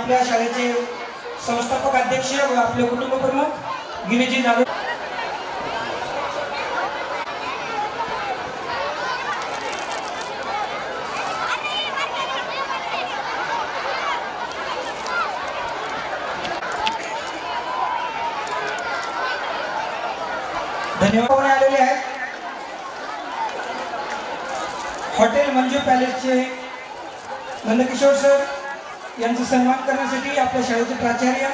आपल्या शाळेचे संस्थापक अध्यक्ष व आपले कुटुंब प्रमुख गिरीजी जाधव धन्यवाद आलेले आहेत। हॉटेल मंजू पॅलेसचे नंदकिशोर सर यांचा सन्मान करण्यासाठी आपल्या शाळेचे प्राचार्य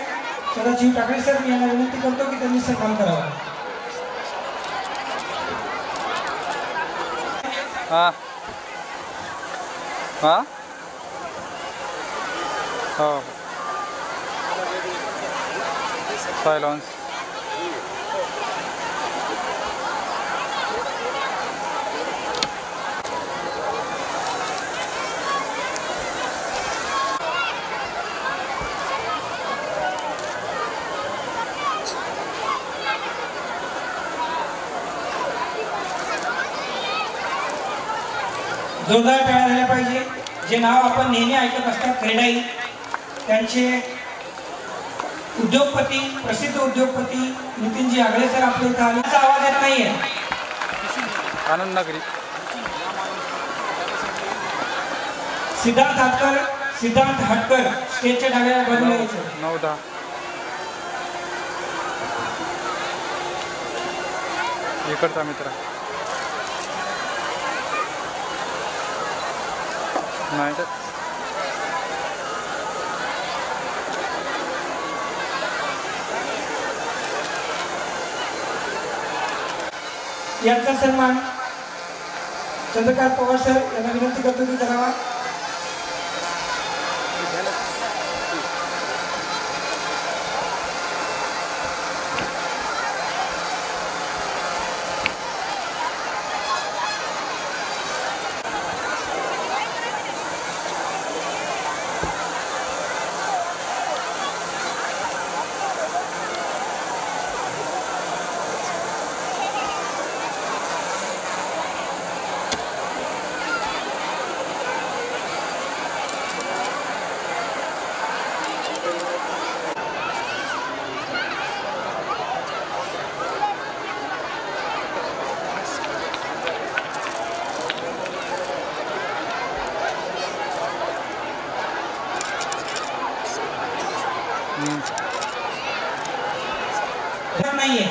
सदाशिव टाकळे सर मी यांना विनंती करतो की त्यांनी सन्मान करावा। हाँ हाँ हाँ साइलेंस जोरदार टाळ्या झाल्या पाहिजे। जे नाव आपण नेहमी ऐकत असतात क्रेडाई त्यांचे उद्योगपती प्रसिद्ध उद्योगपती नितीनजी आगळे सर आपल्या इथे आले। आवाज येत नाहीये। आनंद नगरी सिद्धांत हटकर स्टेजच्या डाव्या बाजूला यायचं। 9-10 इकडचा मित्र नाही तर यांचा सन्मान चंद्रकांत पवार सर यांना विनंती करतो की करावा। नाहीये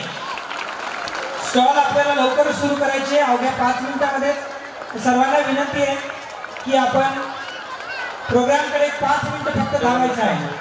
स्टॉल आपल्याला लवकर सुरू करायचे अवघ्या 5 मिनिटांमध्ये। सर्वांना विनंती आहे की आपण प्रोग्रामकडे 5 मिनिटं फक्त धावायचं आहे।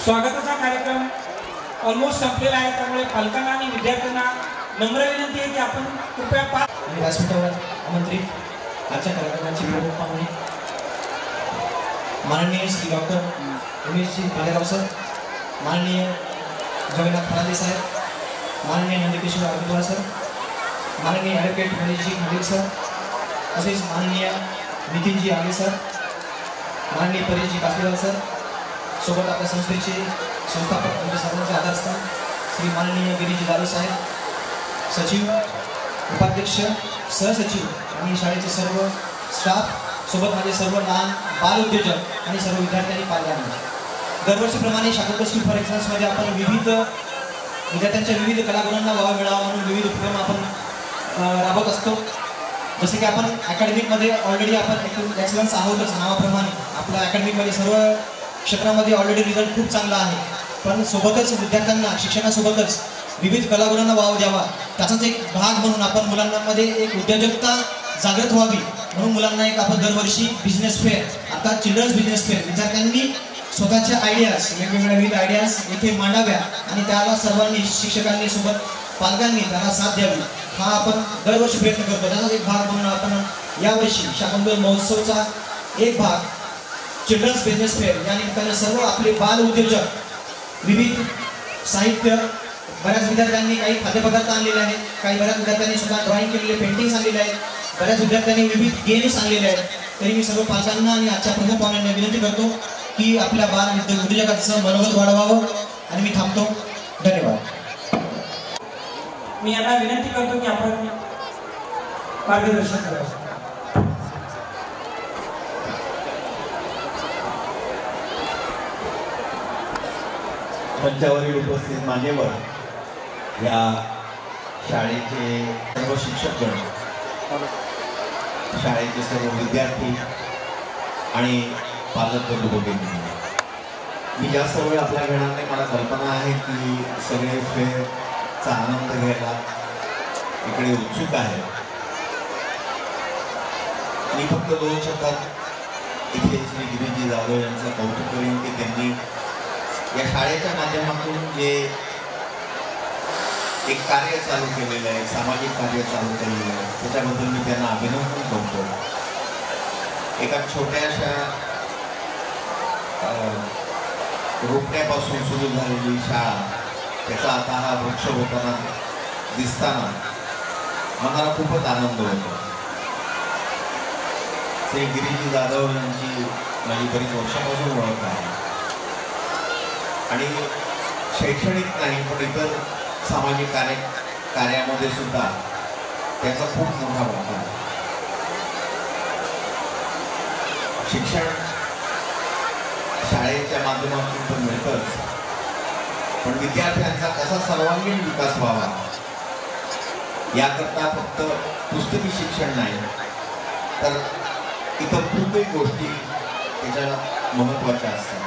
स्वागताचा कार्यक्रम ऑलमोस्ट संपलेला आहे त्यामुळे पालकांना आणि विद्यार्थ्यांना नम्र विनंती आहे की आपण कृपया 5 व्यासपीठावर आमंत्रित आजच्या कार्यक्रमाची प्रमुख पाहुणे माननीय श्री डॉक्टर उमेशजी पालेगाव सर, माननीय जगन्नाथ फरांदे साहेब, माननीय नंदकिशोर आगरवाल सर, माननीय ॲडव्होकेट मनीषजी खालील सर, तसेच माननीय नितीनजी आगे सर, माननीय परेशजी कासलेवाल सर, सोबत आपल्या संस्थेचे संस्थापक आमचे सर्वांचे आधारस्थान श्री माननीय गिरीजी जाधव साहेब, सचिव, उपाध्यक्ष, सहसचिव आणि शाळेचे सर्व स्टाफ, सोबत माझे सर्व लहान बाल उद्योजक आणि सर्व विद्यार्थी आणि पालकांना दरवर्षीप्रमाणे शाखा स्कूल फॉर एक्सलन्समध्ये आपण विविध विद्यार्थ्यांच्या विविध कलागुणांना वाव मिळावा म्हणून विविध उपक्रम आपण राबवत असतो। जसे की आपण अकॅडमिकमध्ये ऑलरेडी आपण एक्सलन्स आहोतच नावाप्रमाणे। आपल्या अकॅडमिकमध्ये सर्व क्षेत्रामध्ये ऑलरेडी रिझल्ट खूप चांगला आहे, पण सोबतच विद्यार्थ्यांना शिक्षणासोबतच विविध कलागुणांना वाव द्यावा त्याचाच एक भाग म्हणून आपण मुलांमध्ये एक उद्योजकता जागृत व्हावी म्हणून मुलांना एक आपण दरवर्षी बिझनेस फेअर अर्थात चिल्ड्रन्स बिझनेस फेअर विद्यार्थ्यांनी स्वतःच्या आयडियाज वेगवेगळ्या विविध आयडियाज येथे मांडाव्या आणि त्याला सर्वांनी शिक्षकांनी सोबत पालकांनी त्याला साथ द्यावी हा आपण दरवर्षी प्रयत्न करतो। त्याचाच एक भाग म्हणून आपण यावर्षी शाकंभरी महोत्सवचा एक भाग चिल्ड्रन्स बिझनेस फेअर या निमित्ताने सर्व आपले बाल उद्योजक विविध साहित्य, बऱ्याच विद्यार्थ्यांनी काही खाद्यपदार्थ आणलेले आहेत, काही बऱ्याच विद्यार्थ्यांनी सुद्धा ड्रॉइंग केलेले पेंटिंग्स आणलेले आहेत, बऱ्याच विद्यार्थ्यांनी विविध गेम्स आणलेले आहेत. तरी मी सर्व पालकांना आणि आजच्या प्रमुख पाहुण्यांना विनंती करतो की आपल्या बाल उद्योजकाचं मनोबल वाढवावं आणि मी थांबतो. धन्यवाद. मी यांना विनंती करतो की आपण मार्गदर्शन करावं. मंचावरील उपस्थित मान्यवर, या शाळेचे सर्व शिक्षकगण, शाळेचे सर्व विद्यार्थी आणि पालक बंधू भगिनी, मी जास्त वेळ आपल्या घेणार नाही. मला कल्पना आहे की सगळे फेरचा आनंद घ्यायला इकडे उत्सुक आहे. मी फक्त 2 शब्दात इथे श्री गिरीजी जाधव यांचं कौतुक करेन की त्यांनी या शाळेच्या माध्यमातून जे एक कार्य चालू केलेलं आहे, सामाजिक कार्य चालू केलेलं आहे, त्याच्याबद्दल मी त्यांना अभिनंदन करतो. एका छोट्याशा रोपट्यापासून सुरू झालेली शाळा, त्याचा आता हा वृक्ष होताना दिसताना मनाला खूपच आनंद होतो. श्री गिरीजी जाधव यांची माझी बरीच वर्षापासून ओळख आहे आणि शैक्षणिक नाही पण इतर सामाजिक कार्यामध्ये सुद्धा त्याचा खूप मोठा वाटा आहे. शिक्षण शाळेच्या माध्यमातून पण मिळतंच, पण विद्यार्थ्यांचा कसा सर्वांगीण विकास व्हावा याकरता फक्त पुस्तकी शिक्षण नाही तर इतर खूपही गोष्टी त्याच्या महत्त्वाच्या असतात.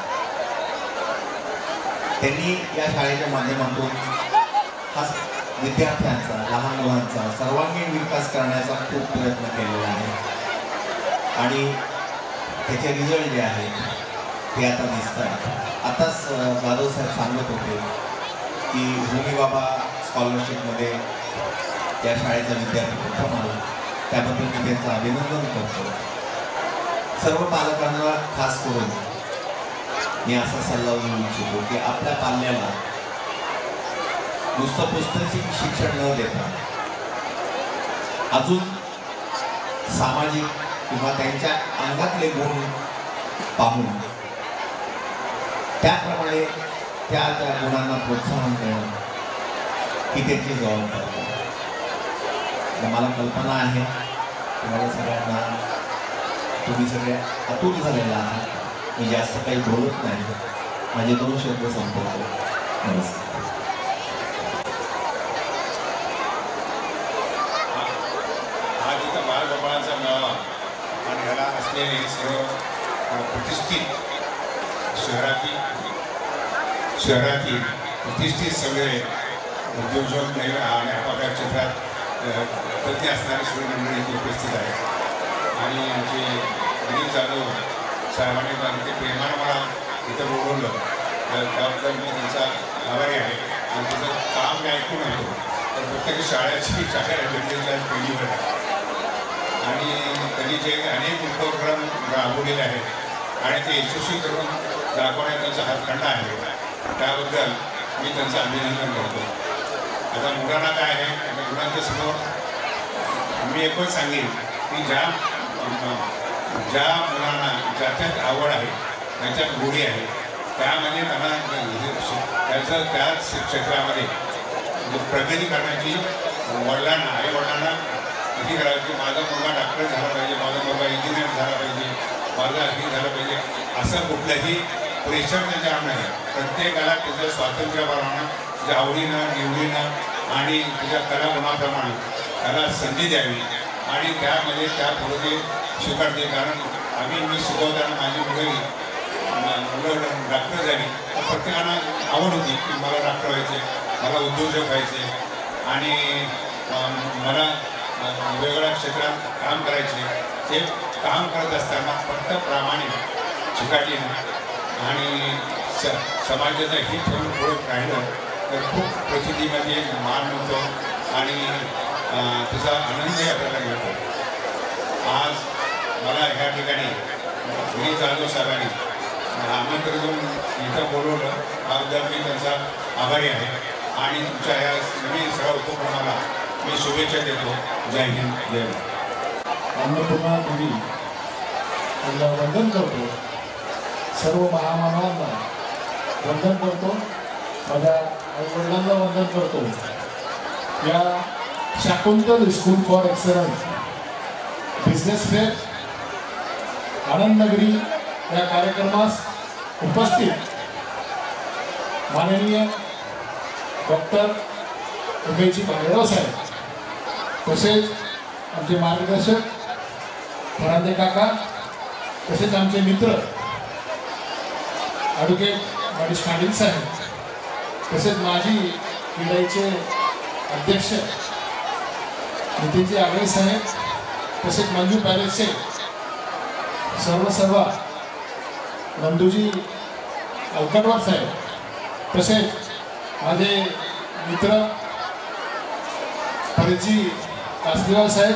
त्यांनी या शाळेच्या माध्यमातून हा विद्यार्थ्यांचा, लहान मुलांचा सर्वांगीण विकास करण्याचा खूप प्रयत्न केलेला आहे आणि त्याचे रिझल्ट जे आहेत ते आता दिसतात. आताच जाधव साहेब सांगत होते की होमी बाबा स्कॉलरशिपमध्ये या शाळेचा विद्यार्थी प्रथम आला, त्याबद्दल मी त्यांचं अभिनंदन करतो. सर्व पालकांना खास करून मी असा सल्ला देऊ इच्छितो की आपल्या पाल्याला नुसतं पुस्तकी शिक्षण न देता अजून सामाजिक किंवा त्यांच्या अंगातले गुण पाहून त्याप्रमाणे त्या गुणांना प्रोत्साहन देणं ही त्यांची जबाबदारी आहे. मला कल्पना आहे तुम्हाला सगळ्यांना, तुम्ही सगळे आतुर झालेला आहात. मी जास्त काही बोलत नाही, माझे 2 शब्द संपवतो. नमस्कार. हा जिथं बालगोपाळांचा मेळावा आणि ह्याला असलेले सर्व प्रतिष्ठित शहरातील प्रतिष्ठित सगळे उद्योजक आणि आपापल्या क्षेत्रात तज्ञ असणारे सगळे मंडळी इथे उपस्थित आहेत आणि आमचे गिरीश जाधव साहेबांनी ते प्रेमानं मला इथं बोलवलं त्याबद्दल मी त्यांचा आभारी आहे. आणि त्याचं काम मी ऐकून होतो तर प्रत्येक शाळेची पहिलीवर आहे आणि त्यांनी जे अनेक उपक्रम राबवलेले आहेत आणि ते यशस्वी करून दाखवण्यात त्यांचा हातखंडा आहे, त्याबद्दल मी त्यांचं अभिनंदन करतो. आता मुलांना काय आहे, आता मुलांच्या समोर मी एकच सांगेन की ज्या मुलांना ज्याच्यात आवड आहे, त्याच्यात गोडी आहे, त्यामध्ये त्यांना त्याचं त्याच क्षेत्रामध्ये प्रगती करण्याची आईवडिलांना किती करायची. माझा मुलगा डॉक्टर झाला पाहिजे, माझा मुलगा इंजिनियर झाला पाहिजे, माझा हे झालं पाहिजे असं कुठलंही प्रेशर त्यांच्यावर नाही. प्रत्येकाला त्याचं स्वातंत्र्याप्रमाणे त्याच्या आवडीनं निवडीनं आणि त्याच्या कलागुणाप्रमाणे त्याला संधी द्यावी आणि त्यामध्ये त्या पुढे स्वीकारते. कारण मी शिकवताना माझी मुलं डॉक्टर झाली तर प्रत्येकाला आवड होती की मला डॉक्टर व्हायचे, मला उद्योजक व्हायचे आणि मला वेगवेगळ्या क्षेत्रात काम करायचे. ते काम करत असताना फक्त प्रामाणिक चिकाटीनं आणि समाजाचं हित ठेवून पुढे राहिलं तर खूप प्रसिद्धीमध्ये मान मिळतो आणि त्याचा आनंदही आपल्याला मिळतो. आज मला ह्या ठिकाणी गिरीश जाधव साहेबांनी आमंत्रण देऊन इथं बोलवलं, त्याबद्दल मी त्यांचा आभारी आहे आणि तुमच्या या नवीन सगळ्या उपक्रमाला मी शुभेच्छा देतो. जय हिंद, जय भारत. अन्नपूर्णा देवी यांना वंदन करतो. सर्व महामानवांना वंदन करतो. माझ्या आईवडिलांना वंदन करतो. या Shakuntal school for excellence business fair Anandnagari या कार्यक्रमास उपस्थित माननीय डॉक्टर उमेशजी भालेराव साहेब, तसेच आमचे मार्गदर्शक फरांदे काका, तसेच आमचे मित्र ॲडव्होकेट मनीष खांडील साहेब, तसेच माजी क्रीडाईचे अध्यक्ष नितीनजी आगळे साहेब, तसेच मंजू पॅलेसचे सर्व नंदूजी अलकटवार साहेब, तसेच माझे मित्र फरीदजी कासरीवाल साहेब,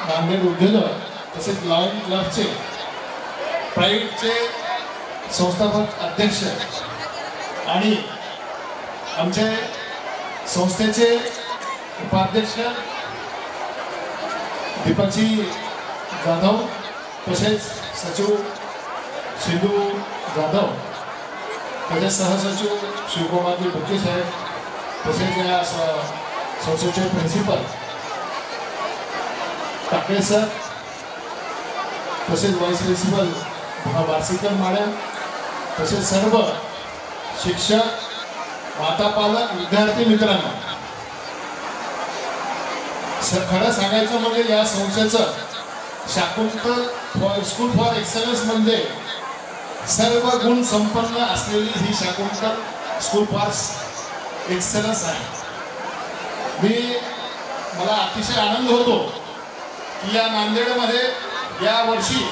नांदेड उद्योजक, तसेच लॉयन क्लबचे प्राईडचे संस्थापक अध्यक्ष आणि आमचे संस्थेचे उपाध्यक्ष दीपकजी जाधव, तसेच सचिव सिंधू जाधव, तसेच सहसचिव शिवकुमारजी भुके साहेब, तसेच या संस्थेचे प्रिन्सिपल टाकळे सर, तसेच व्हाईस प्रिन्सिपल बार्शीकर मॅडम, तसेच सर्व शिक्षक, माता पालक, विद्यार्थी मित्रांनो, खरं सांगायचं म्हणजे या संस्थेचं शाकुंतल स्कूल फॉर एक्सलन्स म्हणजे सर्व गुण संपन्न असलेली ही शाकुंतल स्कूल फॉर एक्सलन्स आहे. मला अतिशय आनंद होतो की या नांदेडमध्ये या वर्षी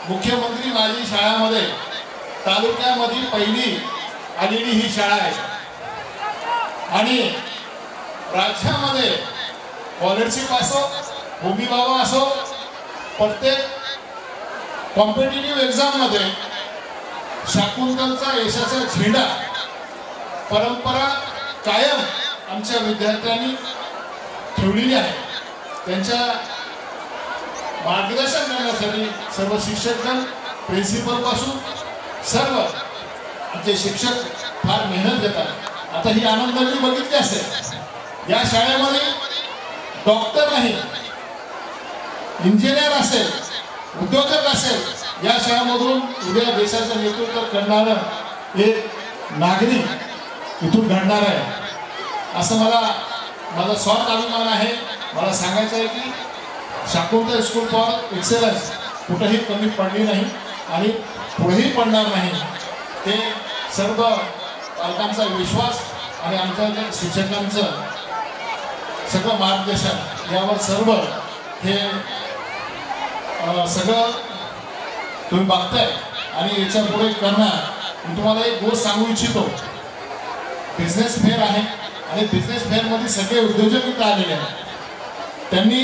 मुख्यमंत्री माझी शाळामध्ये तालुक्यामध्ये पहिली आलेली ही शाळा आहे आणि राज्यामध्ये स्कॉलरशिप असो, भूमी बाबा असो, प्रत्येक कॉम्पिटिटिव्ह एक्झाममध्ये शाकुंतलचा यशाचा झेंडा परंपरा कायम आमच्या विद्यार्थ्यांनी ठेवलेली आहे. त्यांच्या मार्गदर्शन करण्यासाठी सर्व शिक्षकगण, प्रिन्सिपलपासून सर्व आमचे शिक्षक फार मेहनत घेतात. आता ही आनंदनगरी बघितली असेल, या शाळेमध्ये डॉक्टर नाही, इंजिनियर असेल, उद्योजक असेल, या शाळेमधून उद्या देशाचं नेतृत्व करणारं एक नागरिक इथून घडणार आहे असं माझा स्वार्थ अभिमान आहे. मला सांगायचं आहे की शाकुंतल स्कूल फॉर एक्सलन्स कुठेही कमी पडली नाही आणि पुढेही पडणार नाही. ते सर्व पालकांचा विश्वास आणि आमच्या शिक्षकांचं सगळं मार्गदर्शन यावर सर्व हे सगळं तुम्ही बघताय आणि याच्या पुढे करणार. मी तुम्हाला एक गोष्ट सांगू इच्छितो. बिझनेस फेअर आहे आणि बिझनेस फेअरमध्ये सगळे उद्योजक इथं आलेले आहेत. त्यांनी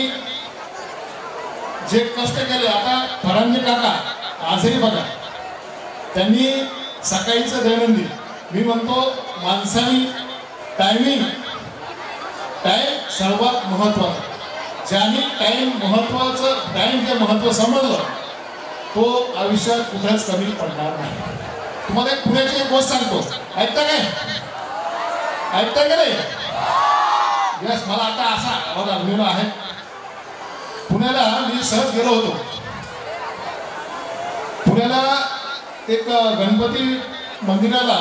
जे कष्ट केले, आता फरांदे काका आजही बघा, त्यांनी सकाळीचं दैनंदिन, मी म्हणतो माणसाने टायमिंग, टाइम सर्वात महत्त्वाचा. ज्यांनी टाइम जे महत्त्व समजलं तो आयुष्यात कुठेच कमी पडणार नाही. तुम्हाला एक पुण्याची एक गोष्ट सांगतो, ऐकता काय? ऐकता का नाही? यस, मला आता असा बघा अनुभव आहे. पुण्याला मी सहज गेलो होतो. पुण्याला एक गणपती मंदिराला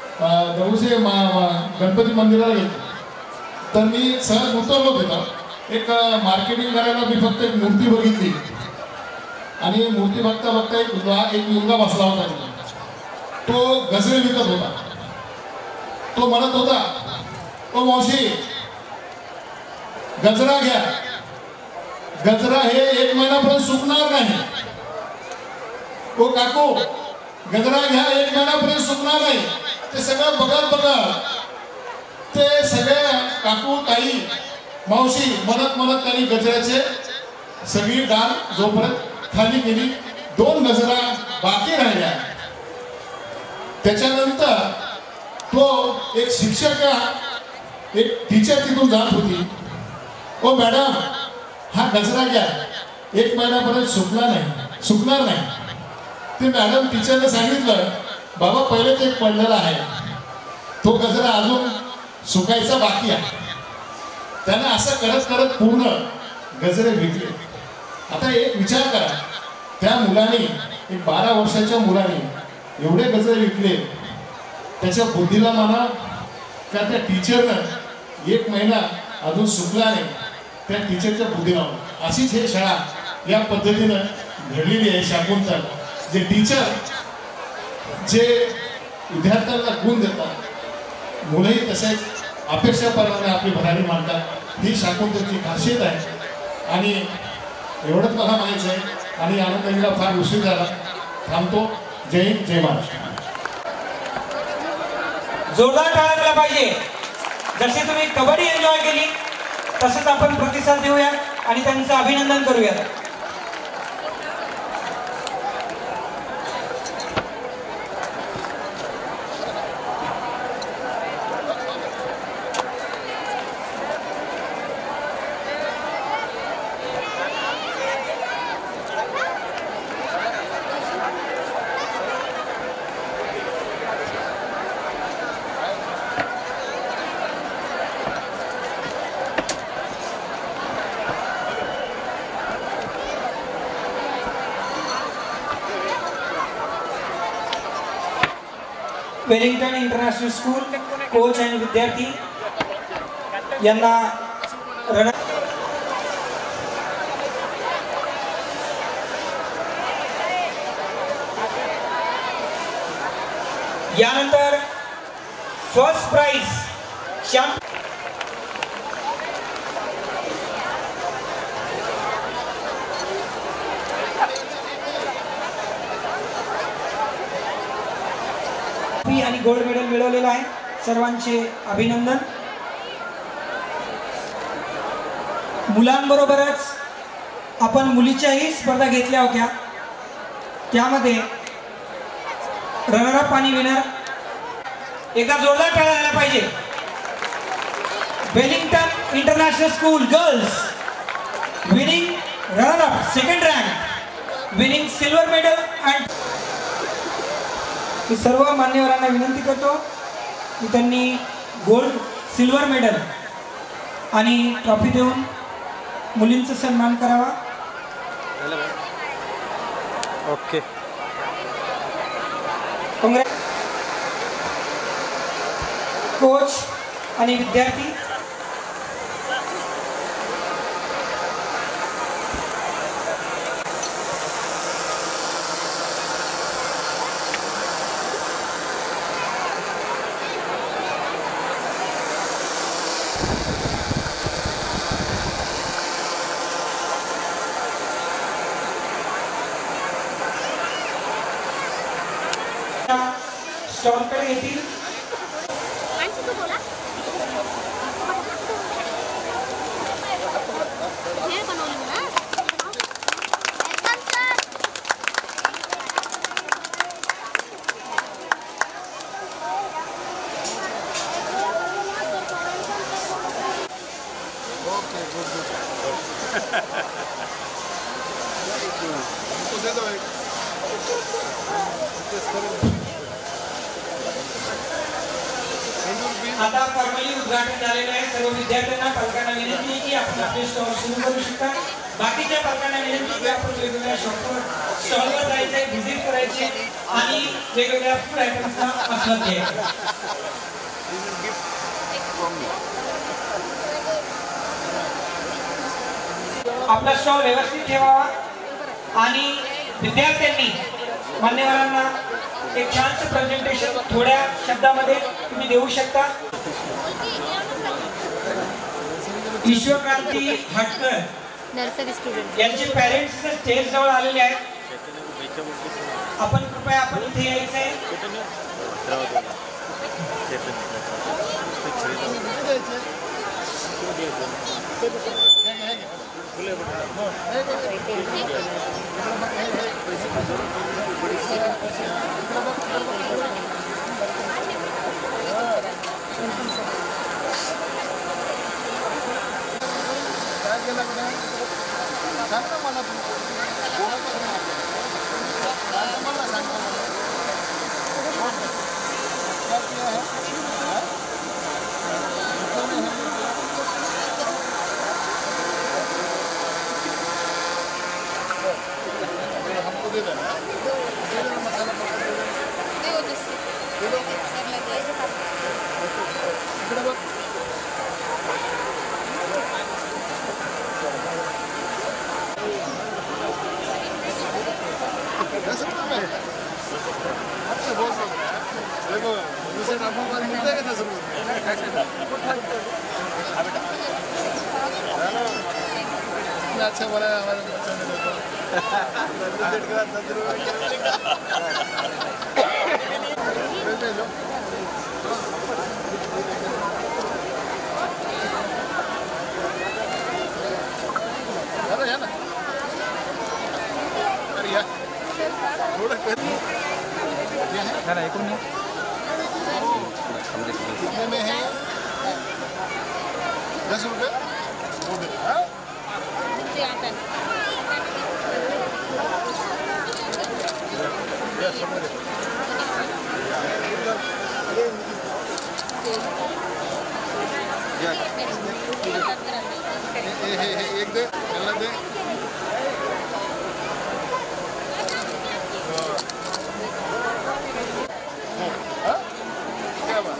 दगडूशेठ गणपती मंदिराला गेलो. तर मी सहज उतरलो तिथं. एक मार्केटिंग करायला मी फक्त एक मूर्ती बघितली आणि मूर्ती बघता बघता एक मुलगा बसला होता तिथे. तो गजरे विकत होता. तो म्हणत होता, ओ मावशी गजरा घ्या, गजरा हे 1 महिन्यापर्यंत सुकणार नाही. ओ काकू गजरा घ्या, 1 महिन्यापर्यंत सुकणार नाही. ते सगळं बघत ते सगळे काकू, ताई, मावशी म्हणत त्यांनी गजऱ्याचे सगळी डाल जोपर्यंत खाली केली, 2 गजरा बाकी राहिल्या. त्याच्यानंतर तो एक शिक्षक एक टीचर तिथून जात होती. ओ मॅडम, हा गजरा घ्या, 1 महिन्यापर्यंत सुकणार नाही. ते मॅडम टीचरने सांगितलं, बाबा पहिलेच एक पडलेला आहे, तो गजरा अजून सुकायचा बाकी आहे. त्याने असं करत करत पूर्ण गजरे विकले. आता एक विचार करा, त्या मुलाने, एक 12 वर्षाच्या मुलाने एवढे गजरे विकले. त्याच्या बुद्धीला म्हणा का त्या टीचरनं 1 महिना अजून सुकला नाही, त्या टीचरच्या बुद्धीला. अशीच हे शाळा या पद्धतीनं घडलेली आहे. शाकुंतल जे टीचर जे विद्यार्थ्यांना गुण देतात, मुलंही तसेच अपेक्षाप्रमाणे आपली भरारी मांडतात. ही शाकुंतलची खासियत आहे. आणि एवढंच मला माहीत आहे. आणि आनंदीला फार उशीर झाला, थांबतो. जय हिंद, जय महाराष्ट्र. जोरदार टाळ्या दिल्या पाहिजे. जसे तुम्ही कबड्डी एन्जॉय केली तसंच आपण प्रतिसाद देऊया आणि त्यांचं अभिनंदन करूया. वेलिंग्टन इंटरनॅशनल स्कूल कोच आणि विद्यार्थी यांना यानंतर फर्स्ट प्राइज आणि गोल्ड मेडल मिळवलेलं आहे. सर्वांचे अभिनंदन. मुलांबरोबरच आपण मुलीच्याही स्पर्धा घेतल्या होत्या. त्यामध्ये रनर अप आणि विनर. एकदा जोरदार टाळ्या झाल्या पाहिजे. Wellington international school girls winning runner up, second rank, winning silver medal. And मी सर्व मान्यवरांना विनंती करतो की त्यांनी गोल्ड, सिल्वर मेडल आणि ट्रॉफी देऊन मुलींचा सन्मान करावा. ओके. काँग्रेस कोच आणि विद्यार्थी स्टॉलकडे येतील. आता फॉर्मली उद्घाटन झालेलं आहे. सर्व विद्यार्थ्यांना, पालकांना विनंती आहे की आपण आपले स्टॉल सुरू करू शकता. बाकीच्या पालकांना विनंती की आपण वेगवेगळ्या स्टॉलवर जायचे, व्हिजिट करायचे आणि वेगवेगळ्या फूड आयटम्सचा आस्वाद घ्यायचा. आपला स्टॉल व्यवस्थित ठेवावा आणि विद्यार्थ्यांनी मान्यवरांना एक छानसं प्रेझेंटेशन थोड्या शब्दामध्ये तुम्ही देऊ शकता. ईश्वरक्रांती हटकर नर्सरी स्टुडंट यांचे पॅरेंट्स स्टेज जवळ आलेले आहेत. आपण कृपया आपण इथे यायचं आहे. अच्छा बना हमारे बच्चों ने देखो ना ऐकून घ्या. कितने में है 10 रुपये हाँ एक दे चलने दे क्या बात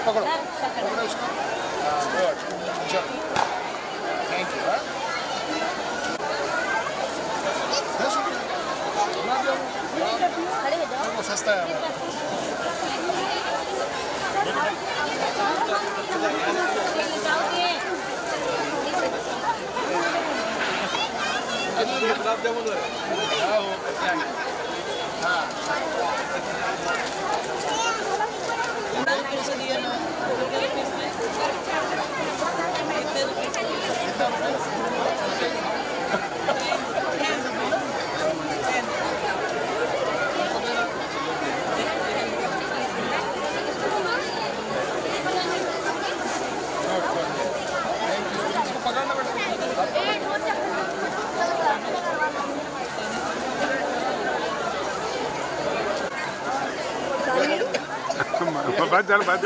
पकड़ो पकड़ो उसको चलो थैंक यू हाँ 10 रुपये सस्ता है गुलाब जामुन हाँ बाद झालं बाद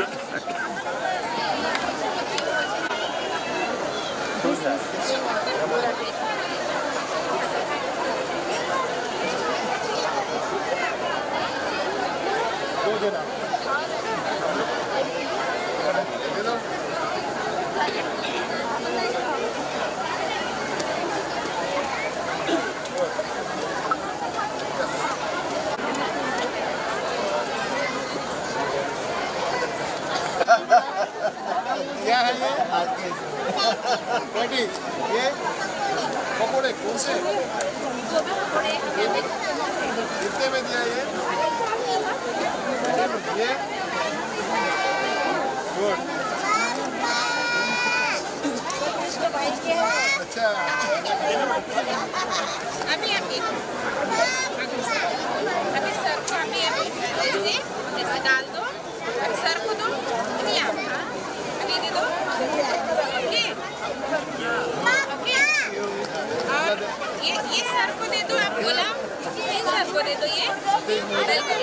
क्या है ये ये पकोड़े कौन से कितने में दिया ये गुड अच्छा अभी सर को ऐसे डाल दो सर को दो अभी आप अभी दे दो ओके ओके और ये सर को दे दो आप गुलाम ये सर को दे दो ये वेलकम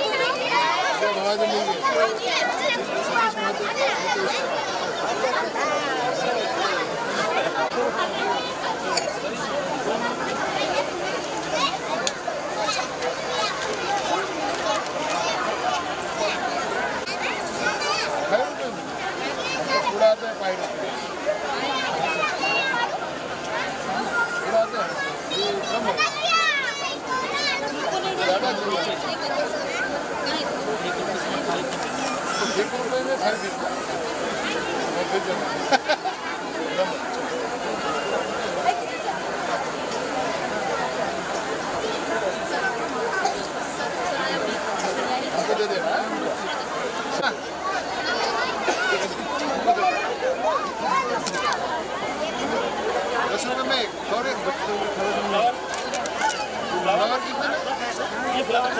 करो उड़ाते हैं पाइप उड़ाते हैं ये कम है ज़्यादा जरूरत है 1 रुपये में खरीद हमको दे देना 10 रुपये में और एक फ्लावर कितने में ये फ्लावर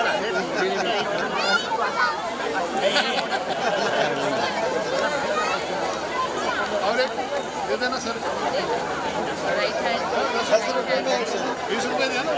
और एक दे देना सर 10 रुपये में 20 रुपये देना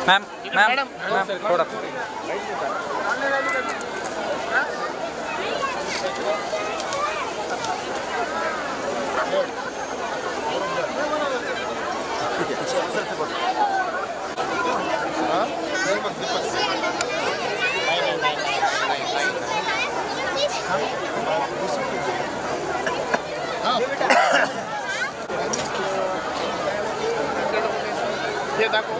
मैम मैम मैम थोड़ा ये दाखव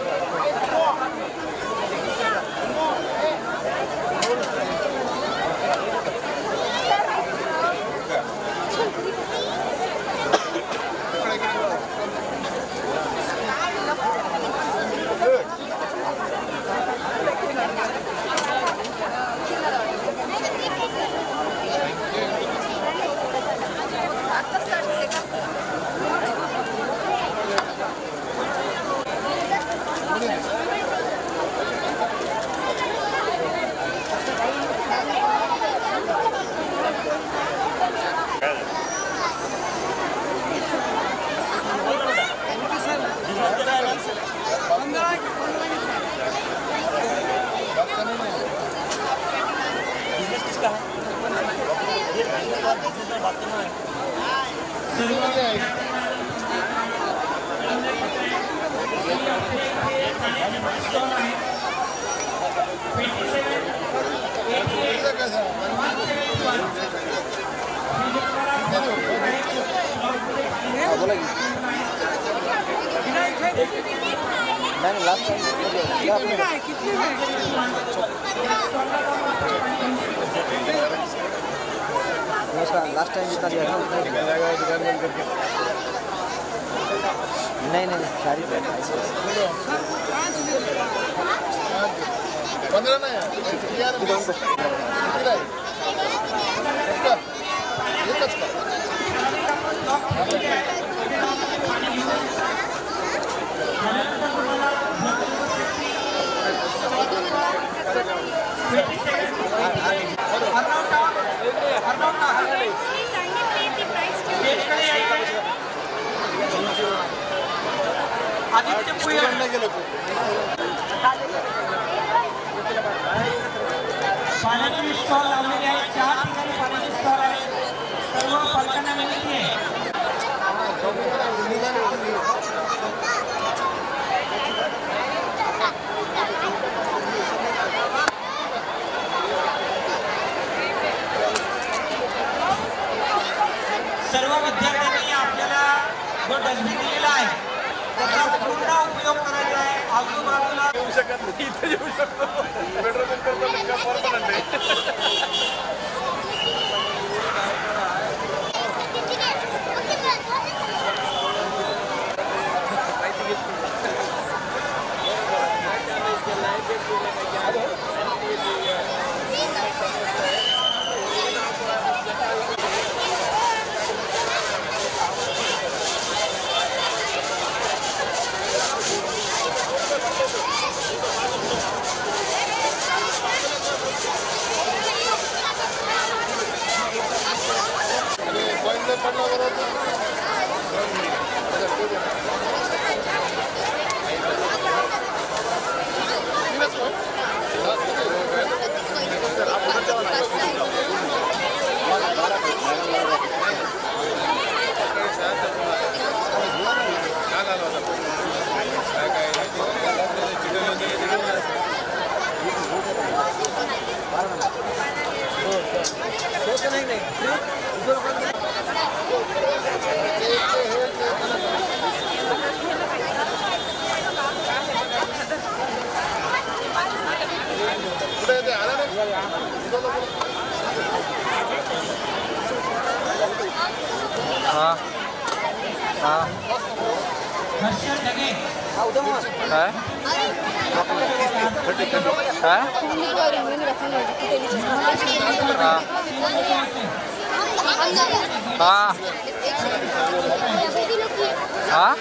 लास्ट टाइम जितना दिया था नहीं नहीं सारी 15 नाही यार एकच पाण्याची स्टॉल लावलेली आहे 4 ठिकाणी पाण्याची स्टॉल आहे सर्व पालकांना विनंती आहे सर्व विद्यार्थ्यांनी आपल्याला जो डस्टबिन दिलेला आहे त्याचा पूर्ण उपयोग करायचा आहे आजूबाजूला येऊ शकत नाही इथे येऊ शकतो पेट्रोल बंक करतो परमनंट हाँ हाँ हर्षल ढगे है हाँ हाँ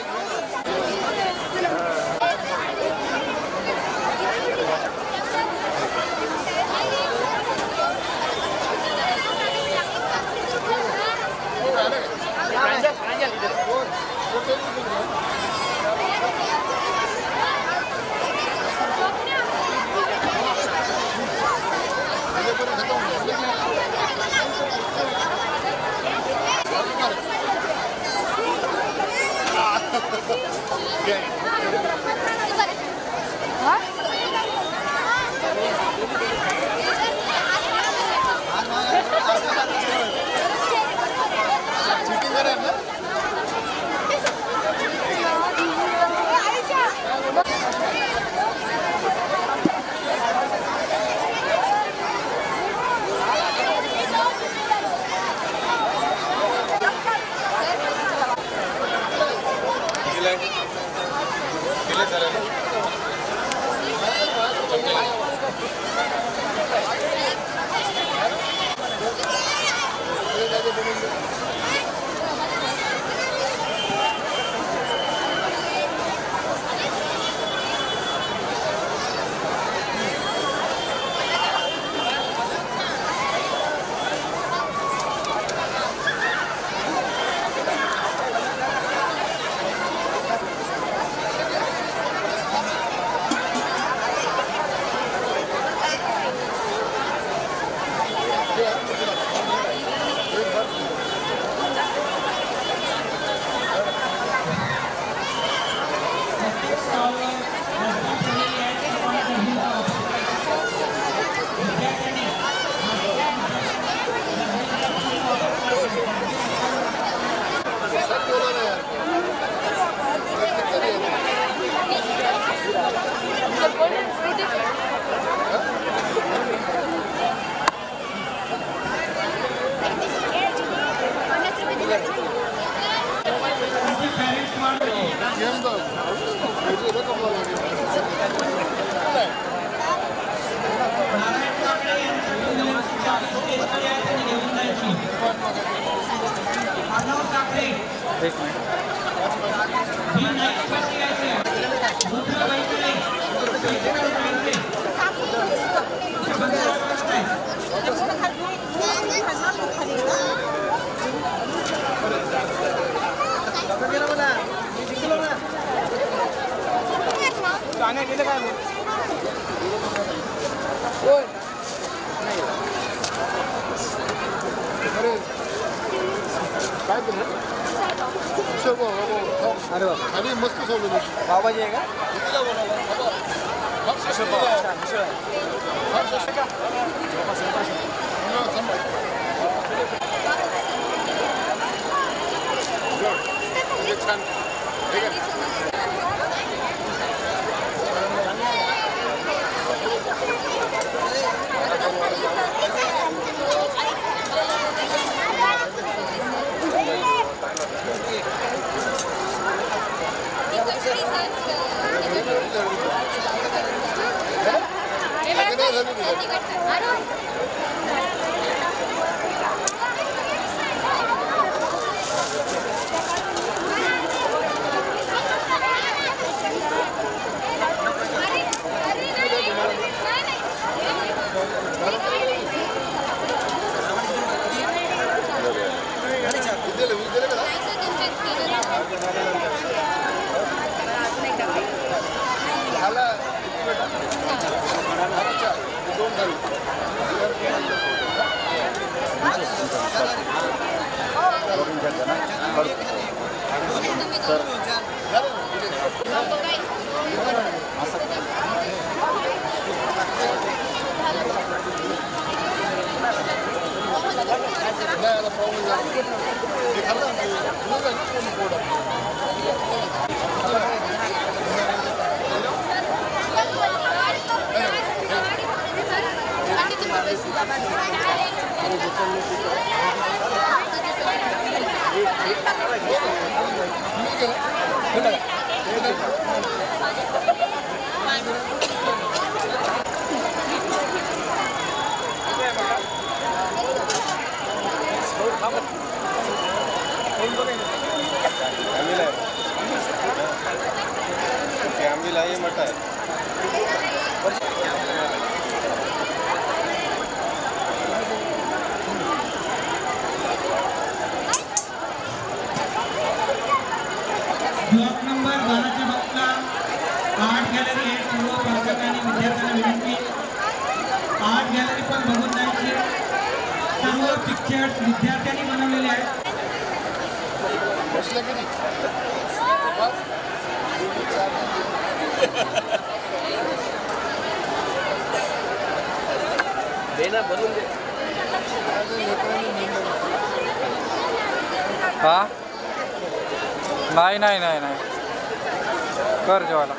आणि मस्त सोडलं पावभाजी आहे का? छान ठीक आहे. ब्लॉक नंबर 12च्या बघता आर्ट गॅलरी आहे. सर्व पालक आणि विद्यार्थ्यांना विनंती, आर्ट गॅलरी पण बघून जायची. सर्व पिक्चर्स विद्यार्थ्यांनी बनवलेले आहेत. हा नाही नाही नाही नाही कर जेवायला.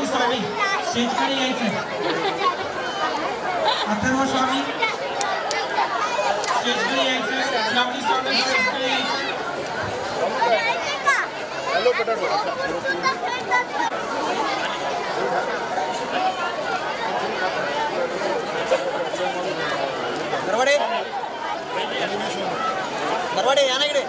श्रावणी स्वामी स्टेजकडे यायचं. अथर्व स्वामी स्टेजकडे यायचं. श्रावणी स्वामी स्टेजकडे यायचं. दरवाडे या ना इकडे.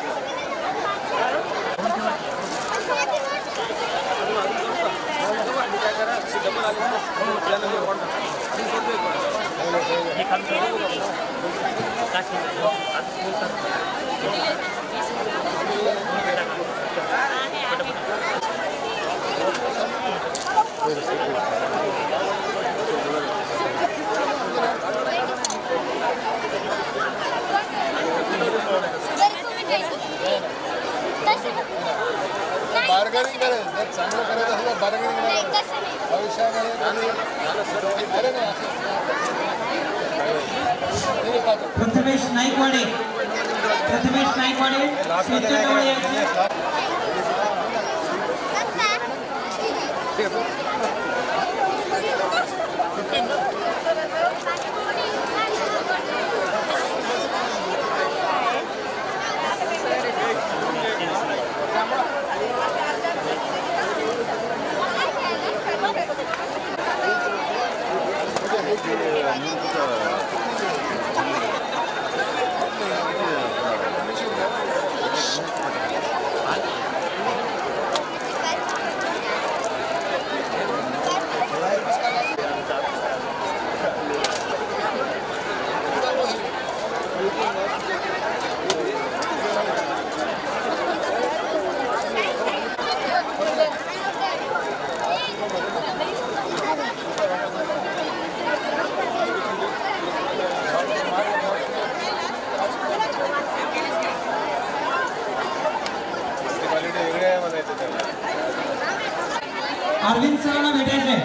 बार्गेनिंग करायचं जर चांगलं करायचं असेल तर बार्गेनिंग करायचं भविष्यामध्ये प्रथमेश नाईकवाडे स्टेजच्या जवळ यायचे. अरविंद सरांना भेटायचंय.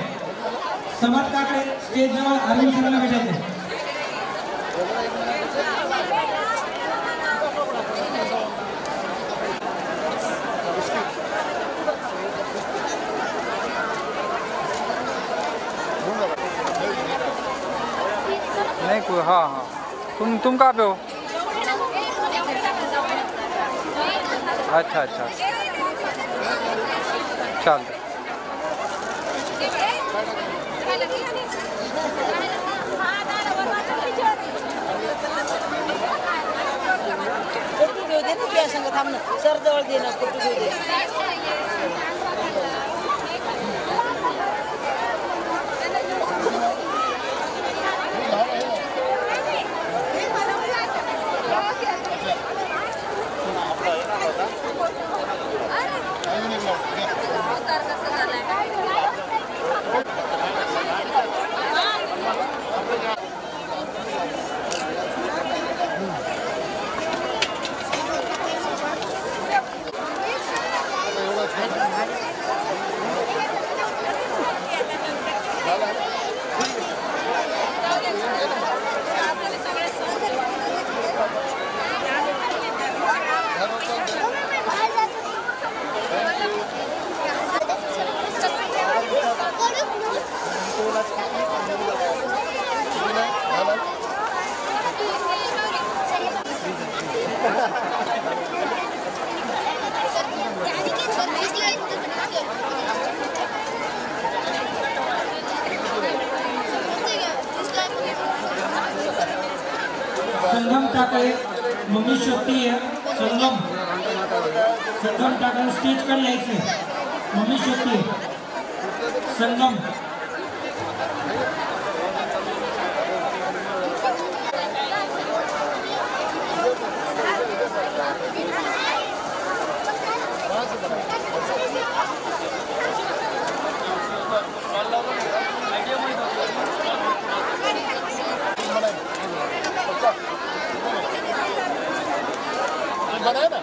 समर्थ काकडे स्टेज जवळ अरविंद सरांना भेटायचंय. नहीं कोई. हाँ हाँ तुम कहाँ पे हो? अच्छा अच्छा चल. सर जवळ दे ना फोटो घेऊ दे. संगम टाकळे मम्मी शक्ती आहे. संगम टाकळे स्टेजकडे यायचे. मम्मी शक्ती संगम. बनाया ना